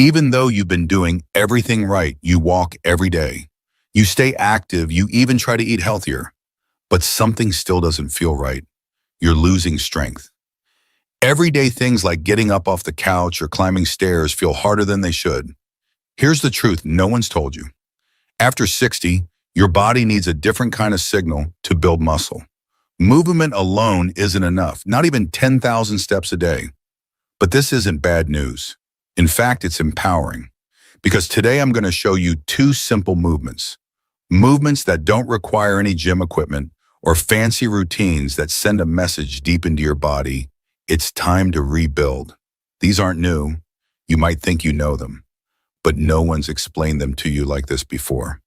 Even though you've been doing everything right, you walk every day, you stay active, you even try to eat healthier, but something still doesn't feel right. You're losing strength. Everyday things like getting up off the couch or climbing stairs feel harder than they should. Here's the truth no one's told you. After 60, your body needs a different kind of signal to build muscle. Movement alone isn't enough, not even 10,000 steps a day. But this isn't bad news. In fact, it's empowering. Because today I'm going to show you two simple movements. Movements that don't require any gym equipment or fancy routines that send a message deep into your body. It's time to rebuild. These aren't new. You might think you know them, but no one's explained them to you like this before.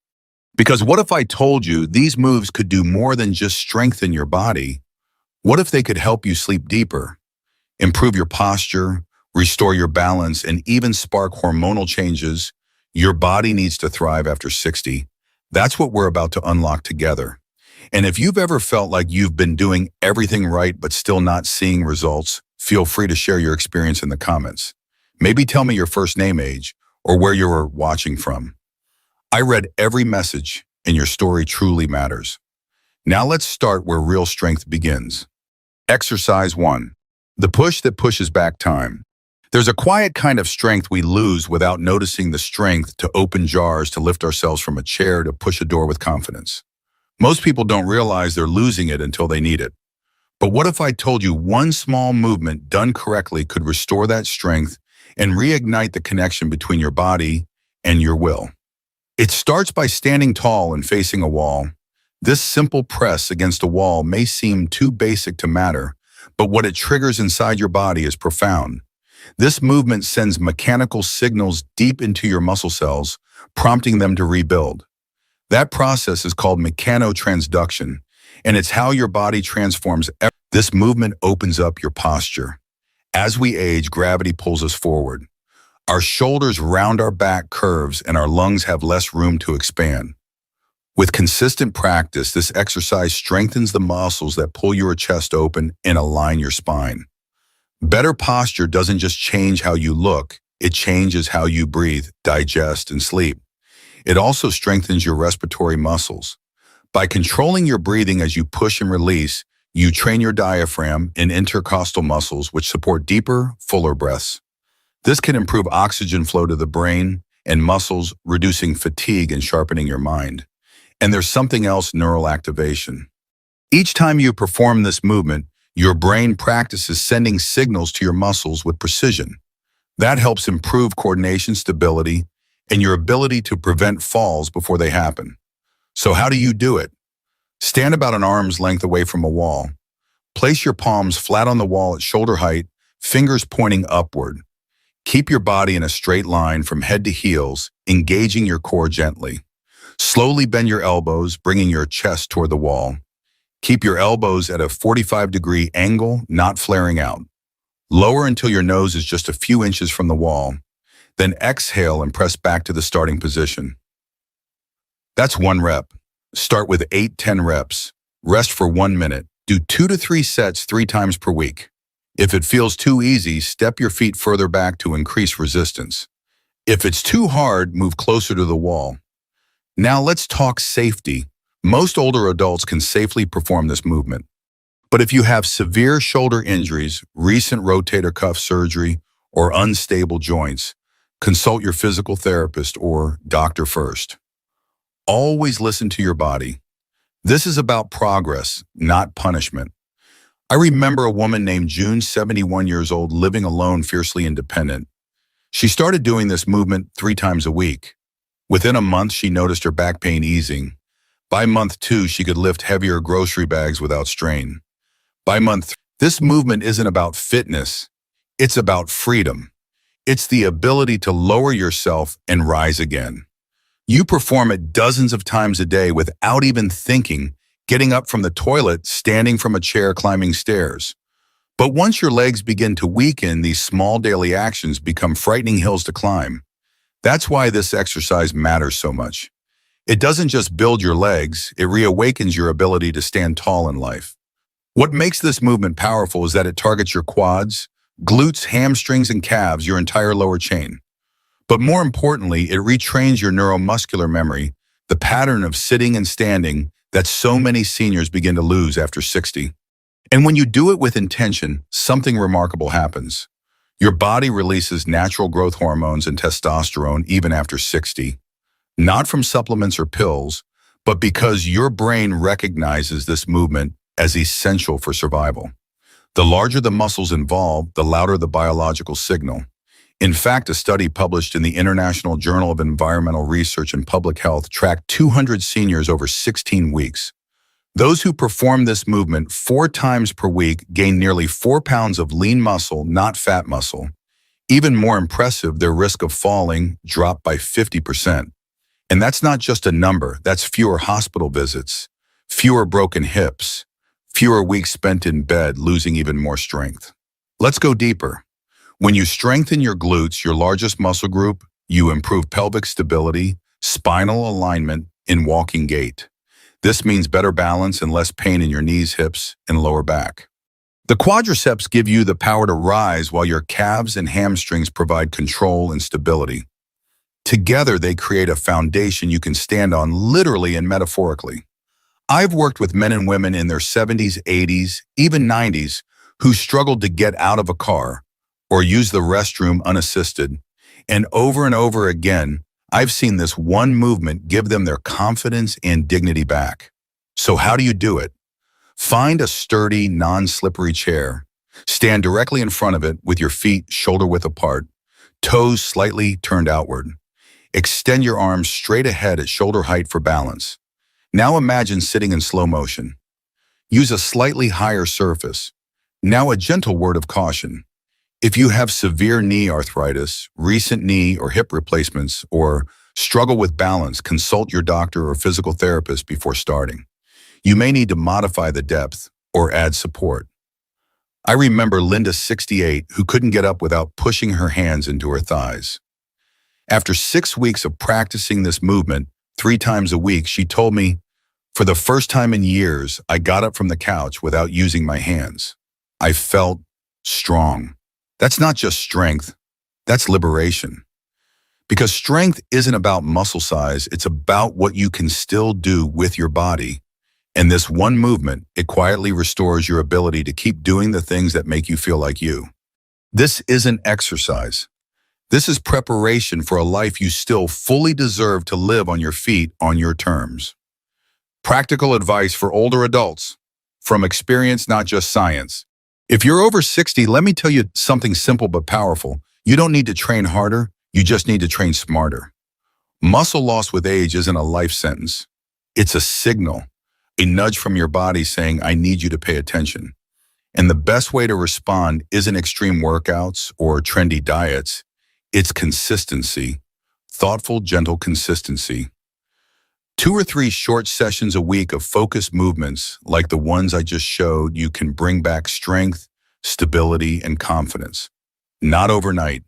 Because what if I told you these moves could do more than just strengthen your body? What if they could help you sleep deeper, improve your posture, restore your balance, and even spark hormonal changes your body needs to thrive after 60? That's what we're about to unlock together. And if you've ever felt like you've been doing everything right but still not seeing results, feel free to share your experience in the comments. Maybe tell me your first name, age, or where you were watching from. I read every message, and your story truly matters. Now let's start where real strength begins. Exercise 1. The push that pushes back time. There's a quiet kind of strength we lose without noticing the strength to open jars, to lift ourselves from a chair, to push a door with confidence. Most people don't realize they're losing it until they need it. But what if I told you one small movement done correctly could restore that strength and reignite the connection between your body and your will? It starts by standing tall and facing a wall. This simple press against a wall may seem too basic to matter, but what it triggers inside your body is profound. This movement sends mechanical signals deep into your muscle cells, prompting them to rebuild. That process is called mechanotransduction, and it's how your body transforms. This movement opens up your posture. As we age, gravity pulls us forward. Our shoulders round our back curves, and our lungs have less room to expand. With consistent practice, this exercise strengthens the muscles that pull your chest open and align your spine. Better posture doesn't just change how you look, it changes how you breathe, digest, and sleep. It also strengthens your respiratory muscles. By controlling your breathing as you push and release, you train your diaphragm and intercostal muscles, which support deeper, fuller breaths. This can improve oxygen flow to the brain and muscles, reducing fatigue and sharpening your mind. And there's something else: neural activation. Each time you perform this movement, your brain practices sending signals to your muscles with precision. That helps improve coordination, stability, and your ability to prevent falls before they happen. So how do you do it? Stand about an arm's length away from a wall. Place your palms flat on the wall at shoulder height, fingers pointing upward. Keep your body in a straight line from head to heels, engaging your core gently. Slowly bend your elbows, bringing your chest toward the wall. Keep your elbows at a 45-degree angle, not flaring out. Lower until your nose is just a few inches from the wall. Then exhale and press back to the starting position. That's 1 rep. Start with 8-10 reps. Rest for 1 minute. Do 2 to 3 sets 3 times per week. If it feels too easy, step your feet further back to increase resistance. If it's too hard, move closer to the wall. Now let's talk safety. Most older adults can safely perform this movement. But if you have severe shoulder injuries, recent rotator cuff surgery, or unstable joints, consult your physical therapist or doctor first. Always listen to your body. This is about progress, not punishment. I remember a woman named June, 71 years old, living alone, fiercely independent. She started doing this movement 3 times a week. Within a month, she noticed her back pain easing. By month 2, she could lift heavier grocery bags without strain. By month 3, this movement isn't about fitness. It's about freedom. It's the ability to lower yourself and rise again. You perform it dozens of times a day without even thinking, getting up from the toilet, standing from a chair, climbing stairs. But once your legs begin to weaken, these small daily actions become frightening hills to climb. That's why this exercise matters so much. It doesn't just build your legs, it reawakens your ability to stand tall in life. What makes this movement powerful is that it targets your quads, glutes, hamstrings, and calves, your entire lower chain. But more importantly, it retrains your neuromuscular memory, the pattern of sitting and standing that so many seniors begin to lose after 60. And when you do it with intention, something remarkable happens. Your body releases natural growth hormones and testosterone even after 60, not from supplements or pills, but because your brain recognizes this movement as essential for survival. The larger the muscles involved, the louder the biological signal. In fact, a study published in the International Journal of Environmental Research and Public Health tracked 200 seniors over 16 weeks. Those who perform this movement 4 times per week gain nearly 4 pounds of lean muscle, not fat muscle. Even more impressive, their risk of falling dropped by 50%. And that's not just a number, that's fewer hospital visits, fewer broken hips, fewer weeks spent in bed losing even more strength. Let's go deeper. When you strengthen your glutes, your largest muscle group, you improve pelvic stability, spinal alignment, and walking gait. This means better balance and less pain in your knees, hips, and lower back. The quadriceps give you the power to rise while your calves and hamstrings provide control and stability. Together, they create a foundation you can stand on literally and metaphorically. I've worked with men and women in their 70s, 80s, even 90s who struggled to get out of a car or use the restroom unassisted. And over again, I've seen this one movement give them their confidence and dignity back. So how do you do it? Find a sturdy, non-slippery chair. Stand directly in front of it with your feet shoulder-width apart, toes slightly turned outward. Extend your arms straight ahead at shoulder height for balance. Now imagine sitting in slow motion. Use a slightly higher surface. Now a gentle word of caution. If you have severe knee arthritis, recent knee or hip replacements, or struggle with balance, consult your doctor or physical therapist before starting. You may need to modify the depth or add support. I remember Linda, 68, who couldn't get up without pushing her hands into her thighs. After 6 weeks of practicing this movement 3 times a week, she told me, "For the first time in years, I got up from the couch without using my hands. I felt strong." That's not just strength, that's liberation. Because strength isn't about muscle size, it's about what you can still do with your body. And this one movement, it quietly restores your ability to keep doing the things that make you feel like you. This isn't exercise. This is preparation for a life you still fully deserve to live on your feet on your terms. Practical advice for older adults, from experience, not just science. If you're over 60, let me tell you something simple but powerful. You don't need to train harder, you just need to train smarter. Muscle loss with age isn't a life sentence. It's a signal, a nudge from your body saying, "I need you to pay attention." And the best way to respond isn't extreme workouts or trendy diets. It's consistency, thoughtful, gentle consistency. 2 or 3 short sessions a week of focused movements like the ones I just showed you can bring back strength, stability, and confidence. Not overnight,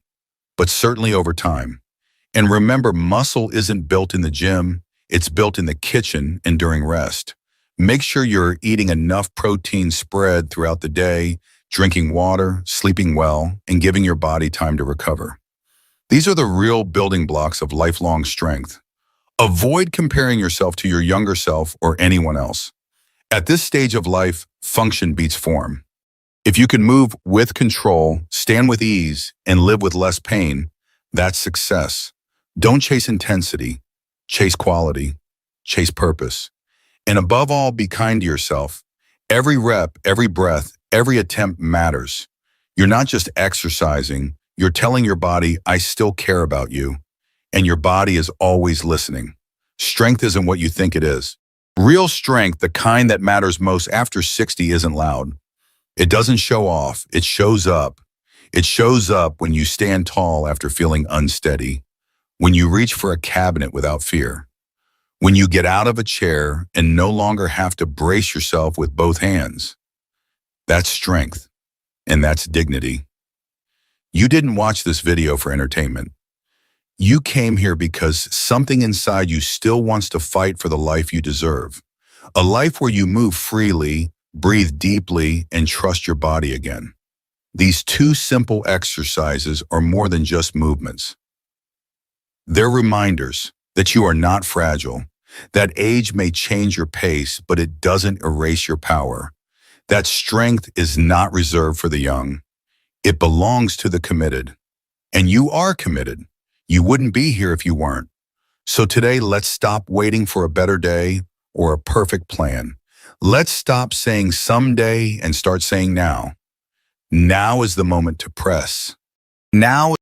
but certainly over time. And remember, muscle isn't built in the gym, it's built in the kitchen and during rest. Make sure you're eating enough protein spread throughout the day, drinking water, sleeping well, and giving your body time to recover. These are the real building blocks of lifelong strength. Avoid comparing yourself to your younger self or anyone else. At this stage of life, function beats form. If you can move with control, stand with ease, and live with less pain, that's success. Don't chase intensity, chase quality, chase purpose. And above all, be kind to yourself. Every rep, every breath, every attempt matters. You're not just exercising, you're telling your body, "I still care about you." And your body is always listening. Strength isn't what you think it is. Real strength, the kind that matters most after 60, isn't loud. It doesn't show off, it shows up. It shows up when you stand tall after feeling unsteady, when you reach for a cabinet without fear, when you get out of a chair and no longer have to brace yourself with both hands. That's strength, and that's dignity. You didn't watch this video for entertainment. You came here because something inside you still wants to fight for the life you deserve. A life where you move freely, breathe deeply, and trust your body again. These 2 simple exercises are more than just movements. They're reminders that you are not fragile, that age may change your pace, but it doesn't erase your power, that strength is not reserved for the young. It belongs to the committed. And you are committed. You wouldn't be here if you weren't. So today, let's stop waiting for a better day or a perfect plan. Let's stop saying someday and start saying now. Now is the moment to press. Now